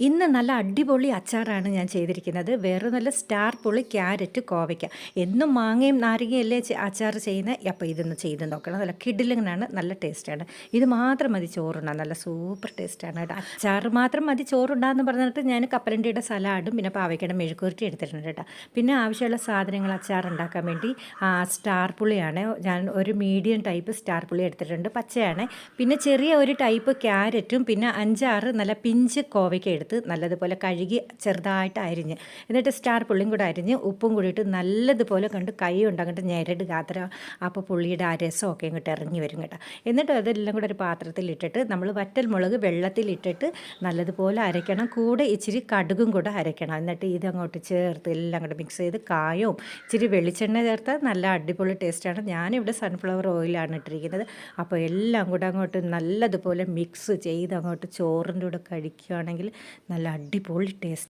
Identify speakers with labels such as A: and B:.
A: ഇന്ന് നല്ല അടിപൊളി അച്ചാറാണ് ഞാൻ ചെയ്തിരിക്കുന്നത്. വേറെ നല്ല സ്റ്റാർ പുളി, ക്യാരറ്റ്, കോവയ്ക്ക. എന്നും മാങ്ങയും നാരങ്ങയല്ലേ അച്ചാർ ചെയ്യുന്നത്. അപ്പോൾ ഇതൊന്ന് ചെയ്ത് നോക്കണം. നല്ല കിടിലനാണ്, നല്ല ടേസ്റ്റാണ്. ഇത് മാത്രം മതി ചോറുണ്ണാൻ. നല്ല സൂപ്പർ ടേസ്റ്റാണ് കേട്ടോ. അച്ചാർ മാത്രം മതി ചോറുണ്ടാന്ന് പറഞ്ഞിട്ട് ഞാൻ കപ്പലണ്ടിയുടെ സലാഡും പിന്നെ പാവയ്ക്കയുടെ മെഴുക്കുവരട്ടി എടുത്തിട്ടുണ്ട് കേട്ടോ. പിന്നെ ആവശ്യമുള്ള സാധനങ്ങൾ അച്ചാർ ഉണ്ടാക്കാൻ വേണ്ടി സ്റ്റാർ പുളിയാണ്. ഞാൻ ഒരു മീഡിയം ടൈപ്പ് സ്റ്റാർ പുളി എടുത്തിട്ടുണ്ട്, പച്ചയാണ്. പിന്നെ ചെറിയ ഒരു ടൈപ്പ് ക്യാരറ്റും പിന്നെ 5-6 നല്ല പിഞ്ച് കോവയ്ക്ക എടുത്ത് നല്ലതുപോലെ കഴുകി ചെറുതായിട്ട് അരിഞ്ഞ്, എന്നിട്ട് സ്റ്റാർ പുള്ളിയും കൂടെ അരിഞ്ഞ് ഉപ്പും കൂടിയിട്ട് നല്ലതുപോലെ കണ്ട് കൈ കൊണ്ട് അങ്ങോട്ട് ഞെരടുക. അത്ര അപ്പോൾ പുള്ളിയുടെ ആ രസമൊക്കെ ഇങ്ങോട്ട് ഇറങ്ങി വരും കേട്ടോ. എന്നിട്ട് അതെല്ലാം കൂടെ ഒരു പാത്രത്തിലിട്ടിട്ട് നമ്മൾ വറ്റൽ മുളക് വെള്ളത്തിലിട്ടിട്ട് നല്ലതുപോലെ അരയ്ക്കണം. കൂടെ ഇച്ചിരി കടുകും കൂടെ അരയ്ക്കണം. എന്നിട്ട് ഇതങ്ങോട്ട് ചേർത്ത് എല്ലാം കൂടെ മിക്സ് ചെയ്ത് കായവും ഇച്ചിരി വെളിച്ചെണ്ണ ചേർത്താൽ നല്ല അടിപൊളി ടേസ്റ്റാണ്. ഞാനിവിടെ സൺഫ്ലവർ ഓയിലാണ് ഇട്ടിരിക്കുന്നത്. അപ്പോൾ എല്ലാം കൂടെ അങ്ങോട്ട് നല്ലതുപോലെ മിക്സ് ചെയ്ത് അങ്ങോട്ട് ചോറിൻ്റെ കൂടെ കഴിക്കുകയാണെങ്കിൽ നല്ല അടിപൊളി ടേസ്റ്റ്.